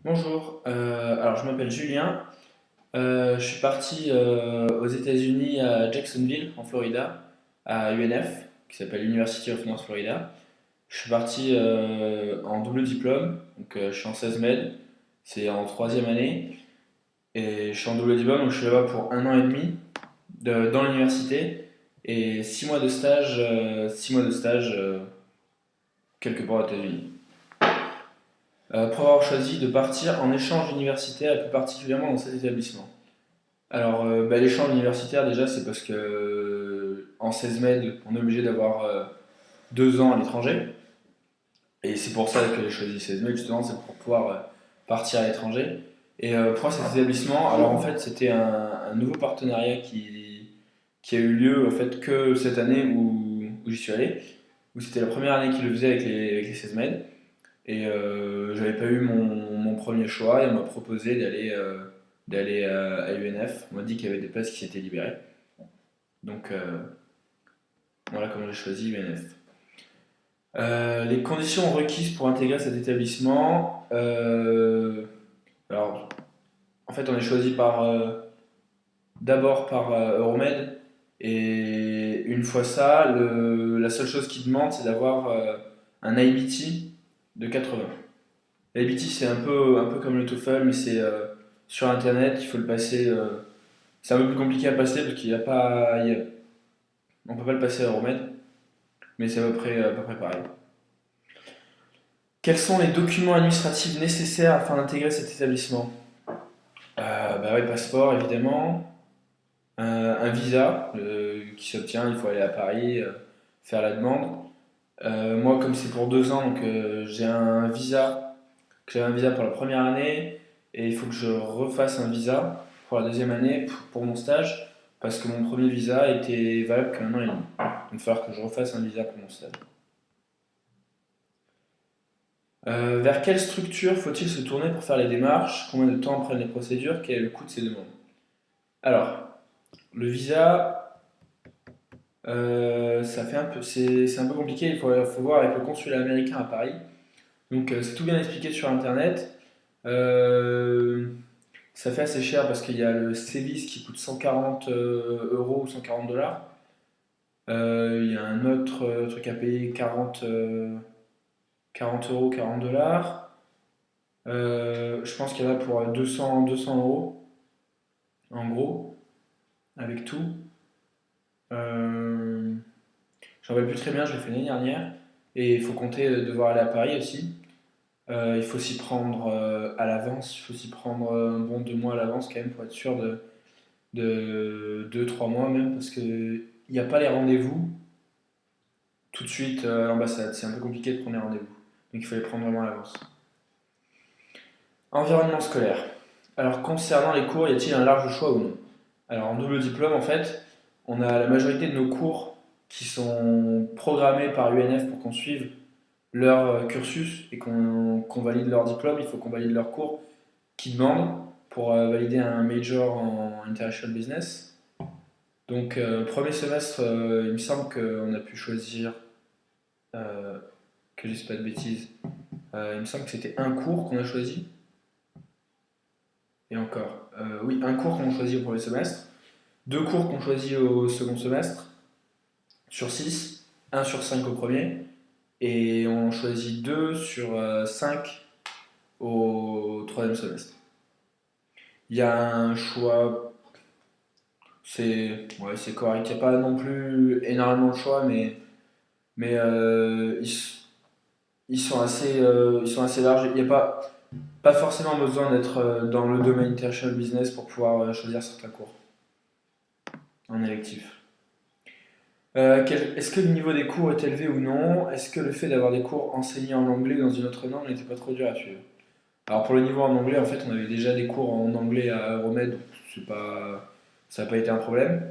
Bonjour, alors je m'appelle Julien. Je suis parti aux États-Unis à Jacksonville, en Florida, à UNF, qui s'appelle University of North Florida. Je suis parti en double diplôme, donc je suis en 16 med, c'est en troisième année, et je suis en double diplôme, donc je suis là-bas pour un an et demi dans l'université, et 6 mois de stage, 6 mois de stage quelque part aux États-Unis. Pour avoir choisi de partir en échange universitaire et plus particulièrement dans cet établissement. Alors, l'échange universitaire, déjà, c'est parce que en 16 med, on est obligé d'avoir 2 ans à l'étranger. Et c'est pour ça que j'ai choisi 16 med, justement, c'est pour pouvoir partir à l'étranger. Et pour cet établissement, alors en fait, c'était un nouveau partenariat qui a eu lieu en fait que cette année où j'y suis allé, où c'était la première année qu'ils le faisaient avec les 16 med. Et j'avais pas eu mon premier choix et on m'a proposé d'aller à UNF. On m'a dit qu'il y avait des places qui s'étaient libérées. Donc voilà comment j'ai choisi UNF. Les conditions requises pour intégrer cet établissement. Alors, en fait, on est choisi d'abord par Euromed. Et une fois ça, la seule chose qu'ils demandent, c'est d'avoir un IBT de 80. L'IBT, c'est un peu comme le TOEFL, mais c'est sur Internet, il faut le passer. C'est un peu plus compliqué à passer parce qu'il n'y a pas. On peut pas le passer à Euromed, mais c'est à peu près pareil. Quels sont les documents administratifs nécessaires afin d'intégrer cet établissement? Bah ouais, passeport évidemment, un visa qui s'obtient, il faut aller à Paris, faire la demande. Moi, comme c'est pour 2 ans, donc j'avais un visa pour la première année et il faut que je refasse un visa pour la deuxième année pour mon stage parce que mon premier visa était valable qu'un an et demi. Donc il va falloir que je refasse un visa pour mon stage. Vers quelle structure faut-il se tourner pour faire les démarches? Combien de temps prennent les procédures? Quel est le coût de ces demandes? Alors, le visa, ça fait un peu, c'est un peu compliqué. Il faut voir avec le consulat américain à Paris. Donc, c'est tout bien expliqué sur Internet. Euh, Ça fait assez cher parce qu'il y a le Célis qui coûte 140 euros ou 140 dollars. Il y a un autre truc à payer 40 euros, 40 dollars. Je pense qu'il y en a pour 200 euros en gros, avec tout. Euh, J'en rappelle plus très bien, je l'ai fait l'année dernière. Et il faut compter devoir aller à Paris aussi. Il faut s'y prendre à l'avance, il faut s'y prendre un bon 2 mois à l'avance quand même pour être sûr de 2, 3 mois même, parce qu'il n'y a pas les rendez-vous tout de suite à l'ambassade. C'est un peu compliqué de prendre les rendez-vous. Donc il faut les prendre vraiment à l'avance. Environnement scolaire. Alors concernant les cours, y a-t-il un large choix ou non? Alors en double diplôme, en fait, on a la majorité de nos cours qui sont programmés par UNF pour qu'on suive leur cursus et qu'on valide leur diplôme. Il faut qu'on valide leurs cours qui demandent pour valider un major en International Business. Donc, premier semestre, il me semble qu'on a pu choisir, euh, que je dise pas de bêtises, il me semble que c'était un cours qu'on a choisi, et encore, oui, un cours qu'on choisit au premier semestre, deux cours qu'on choisit au second semestre, sur 6, un sur 5 au premier, et on choisit 2 sur 5 au troisième semestre. Il y a un choix, c'est correct, il n'y a pas non plus énormément de choix, mais ils sont assez larges. Il n'y a pas forcément besoin d'être dans le domaine international business pour pouvoir choisir certains cours en électif. Est-ce que le niveau des cours est élevé ou non? Est-ce que le fait d'avoir des cours enseignés en anglais dans une autre langue n'était pas trop dur à suivre? Alors pour le niveau en anglais, en fait, on avait déjà des cours en anglais à Euromed, donc ça n'a pas été un problème.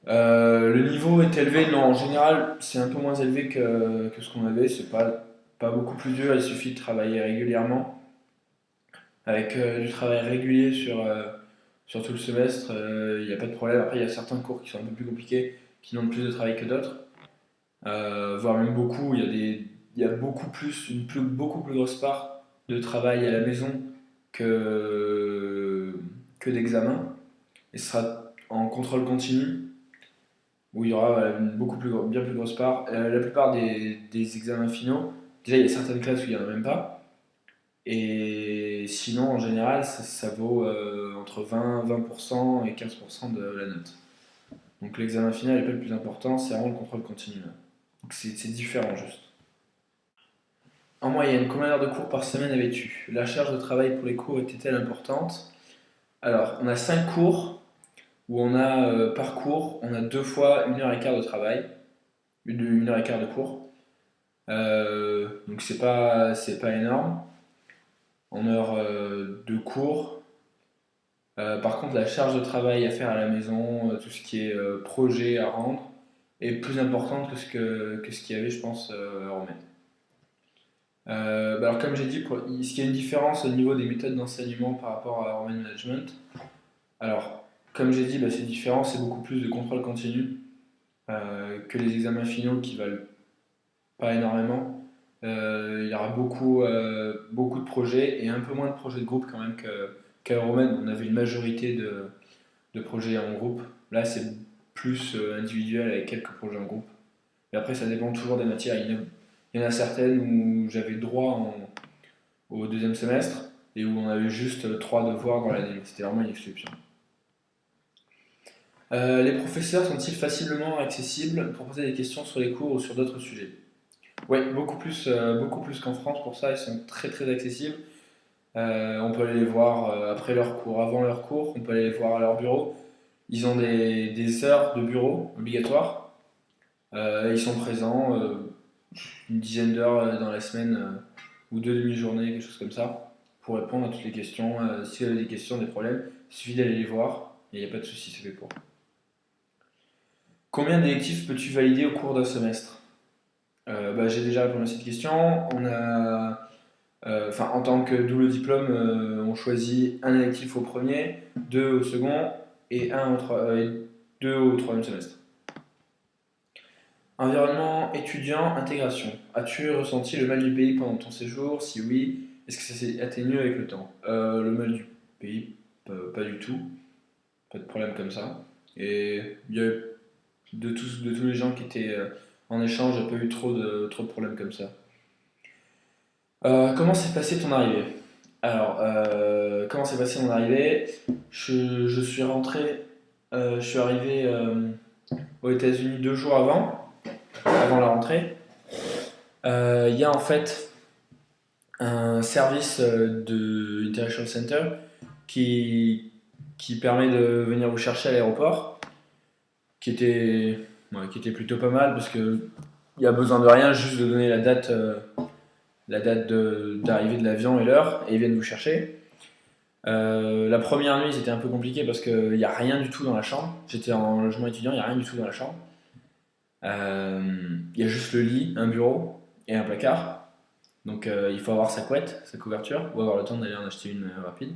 Le niveau est élevé, non, en général, c'est un peu moins élevé que ce qu'on avait, c'est pas beaucoup plus dur, il suffit de travailler régulièrement. Avec du travail régulier sur tout le semestre, il n'y a pas de problème. Après, il y a certains cours qui sont un peu plus compliqués, qui demandent plus de travail que d'autres, voire même beaucoup. Il y a beaucoup plus, beaucoup plus grosse part de travail à la maison que, que d'examen. Et ce sera en contrôle continu, où il y aura voilà, bien plus grosse part. La plupart des examens finaux, déjà il y a certaines classes où il n'y en a même pas. Et sinon, en général, ça vaut entre 20% et 15% de la note. Donc l'examen final n'est pas le plus important, c'est vraiment le contrôle continu. Là. Donc c'est différent juste. En moyenne, combien d'heures de cours par semaine avais-tu? La charge de travail pour les cours était-elle importante? Alors, on a 5 cours où on a par cours, on a 2 fois 1 heure et quart de travail, 1 heure et quart de cours. Donc c'est pas énorme en heure de cours. Par contre, la charge de travail à faire à la maison, tout ce qui est projet à rendre, est plus importante que ce qu'il y avait, je pense, à Romaine. Alors, comme j'ai dit, est-ce qu'il y a une différence au niveau des méthodes d'enseignement par rapport à Romaine Management? Alors, comme j'ai dit, c'est différent, c'est beaucoup plus de contrôle continu que les examens finaux qui valent pas énormément. Il y aura beaucoup de projets et un peu moins de projets de groupe quand même qu'à Romaine. On avait une majorité de projets en groupe. Là, c'est plus individuel avec quelques projets en groupe. Et après, ça dépend toujours des matières. Il y en a certaines où j'avais droit au deuxième semestre et où on avait juste 3 devoirs dans l'année. C'était vraiment une exception. Les professeurs sont-ils facilement accessibles pour poser des questions sur les cours ou sur d'autres sujets? Oui, beaucoup plus qu'en France pour ça, ils sont très très accessibles. On peut aller les voir après leur cours, avant leur cours, on peut aller les voir à leur bureau. Ils ont des heures de bureau obligatoires. Ils sont présents une dizaine d'heures dans la semaine ou 2 demi-journées, quelque chose comme ça, pour répondre à toutes les questions. Si vous avez des questions, des problèmes, il suffit d'aller les voir et il n'y a pas de souci, c'est fait pour. Combien d'électifs peux-tu valider au cours d'un semestre? J'ai déjà répondu à cette question. En tant que double diplôme, on choisit un électif au premier, 2 au second et deux au troisième semestre. Environnement étudiant, intégration. As-tu ressenti le mal du pays pendant ton séjour? Si oui, est-ce que ça s'est atténué avec le temps? Le mal du pays, pas du tout. Pas de problème comme ça. Et il y a de tous les gens qui étaient en échange, il n'y a pas eu trop de problèmes comme ça. Comment s'est passée ton arrivée? Alors, comment s'est passée mon arrivée? Je suis rentré, je suis arrivé aux États-Unis 2 jours avant la rentrée. Il y a en fait un service de International Center qui permet de venir vous chercher à l'aéroport, qui était plutôt pas mal parce que il y a besoin de rien, juste de donner la date d'arrivée de l'avion et l'heure, et ils viennent vous chercher. La première nuit, c'était un peu compliqué parce qu'il n'y a rien du tout dans la chambre. J'étais en logement étudiant, il n'y a rien du tout dans la chambre. Il y a juste le lit, un bureau et un placard. Donc il faut avoir sa couette, sa couverture, ou avoir le temps d'aller en acheter une rapide.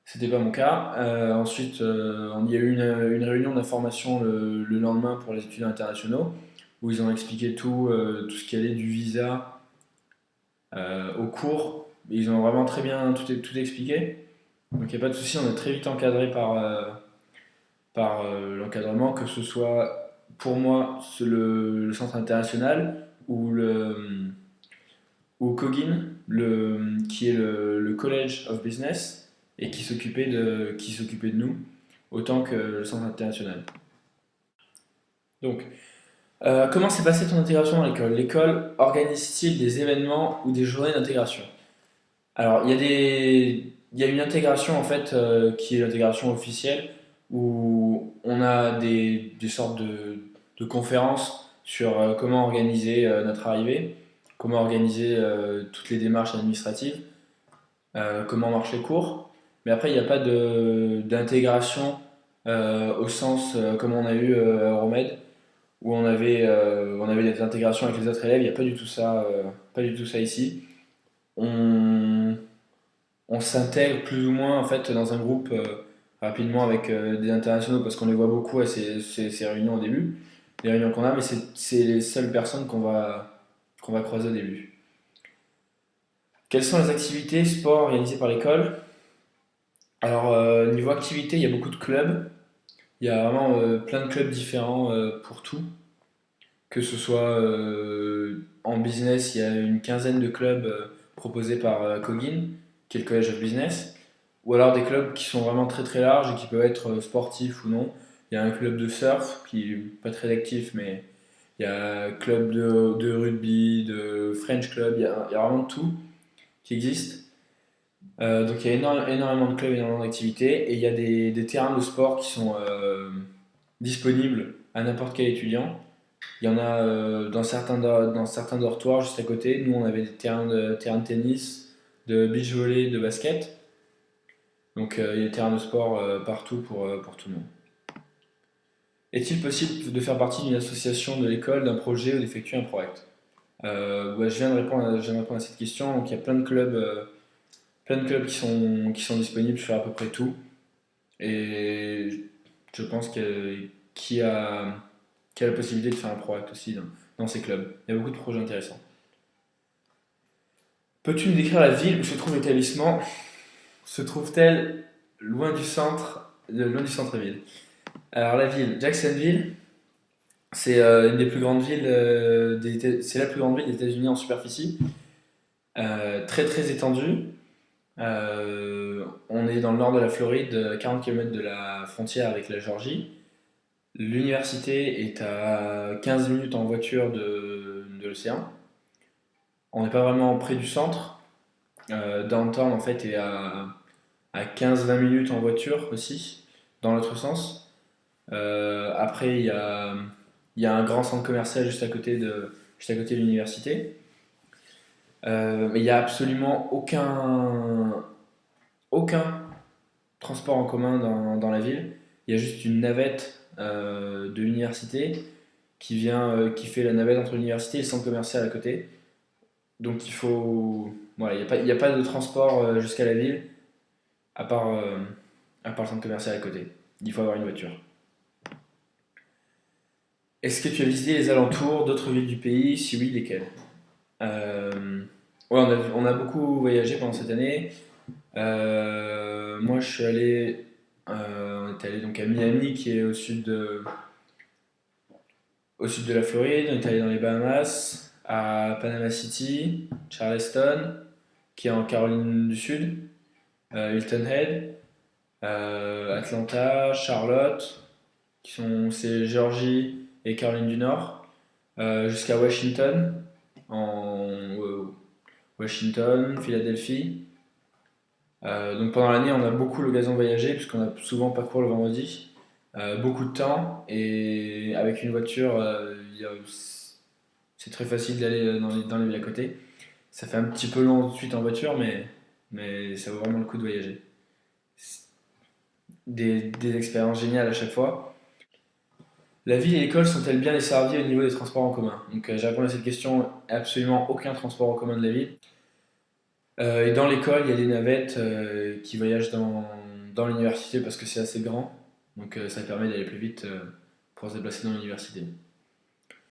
C'était pas mon cas. Ensuite, il y a eu une réunion d'information le lendemain pour les étudiants internationaux où ils ont expliqué tout ce qui allait du visa au cours. Ils ont vraiment très bien tout expliqué. Donc il n'y a pas de souci, on est très vite encadré par l'encadrement, que ce soit pour moi le centre international ou Cogin, qui est le College of Business et qui s'occupait de nous autant que le centre international. Donc, comment s'est passée ton intégration dans l'école? L'école organise-t-il des événements ou des journées d'intégration? Alors, il y a une intégration en fait qui est l'intégration officielle où on a des sortes de conférences sur comment organiser notre arrivée, comment organiser toutes les démarches administratives, comment marchent les cours. Mais après, il n'y a pas d'intégration au sens comme on a eu à Euromed, où on avait des intégrations avec les autres élèves. Il n'y a pas du tout ça ici. On, on s'intègre plus ou moins en fait dans un groupe rapidement avec des internationaux parce qu'on les voit beaucoup à ces réunions au début, les réunions qu'on a, mais c'est les seules personnes qu'on va croiser au début. Quelles sont les activités sport réalisées par l'école? Alors, niveau activité, il y a beaucoup de clubs. Il y a vraiment plein de clubs différents pour tout. Que ce soit en business, il y a une quinzaine de clubs proposés par Cogin, qui est le College of Business. Ou alors des clubs qui sont vraiment très très larges et qui peuvent être sportifs ou non. Il y a un club de surf qui est pas très actif, mais il y a un club de rugby, de French club, il y a vraiment de tout qui existe. Donc il y a énormément de clubs, énormément d'activités, et il y a des terrains de sport qui sont disponibles à n'importe quel étudiant. Il y en a dans certains dortoirs juste à côté. Nous, on avait des terrains de tennis, de beach volley, de basket. Donc il y a des terrains de sport partout pour tout le monde. Est-il possible de faire partie d'une association de l'école, d'un projet ou d'effectuer un projet? Ouais, je viens de répondre à cette question. Donc il y a plein de clubs qui sont disponibles sur à peu près tout. Et je pense qu'il y a la possibilité de faire un projet aussi dans ces clubs. Il y a beaucoup de projets intéressants. Peux-tu nous décrire la ville où se trouve l'établissement? Se trouve-t-elle loin du centre-ville? Alors la ville, Jacksonville, c'est une des plus grandes villes c'est la plus grande ville des États-Unis en superficie, très très étendue. On est dans le nord de la Floride, 40 km de la frontière avec la Géorgie. L'université est à 15 minutes en voiture de l'océan. On n'est pas vraiment près du centre. Downtown en fait est à 15-20 minutes en voiture aussi, dans l'autre sens. Après, il y a un grand centre commercial juste à côté de l'université. Mais il n'y a absolument aucun transport en commun dans la ville. Il y a juste une navette de l'université qui fait la navette entre l'université et le centre commercial à côté. Donc voilà, il y a pas de transport jusqu'à la ville à part, euh, à part le centre commercial à côté. Il faut avoir une voiture. Est-ce que tu as visité les alentours d'autres villes du pays? Si oui, lesquelles? Ouais, on a beaucoup voyagé pendant cette année. Moi, on est allé donc à Miami, qui est au sud de la Floride. On est allé dans les Bahamas, à Panama City, Charleston, qui est en Caroline du Sud, Hilton Head, Atlanta, Charlotte, c'est Géorgie et Caroline du Nord, jusqu'à Washington, Washington, Philadelphie. Donc pendant l'année, on a beaucoup l'occasion de voyager puisqu'on a souvent pas cours le vendredi, beaucoup de temps et avec une voiture, c'est très facile d'aller dans les villes à côté. Ça fait un petit peu long ensuite en voiture, mais ça vaut vraiment le coup de voyager. Des expériences géniales à chaque fois. La ville et l'école sont-elles bien desservies au niveau des transports en commun? Donc j'ai répondu à cette question, absolument aucun transport en commun de la ville. Et dans l'école, il y a des navettes qui voyagent dans l'université parce que c'est assez grand. Donc ça permet d'aller plus vite pour se déplacer dans l'université.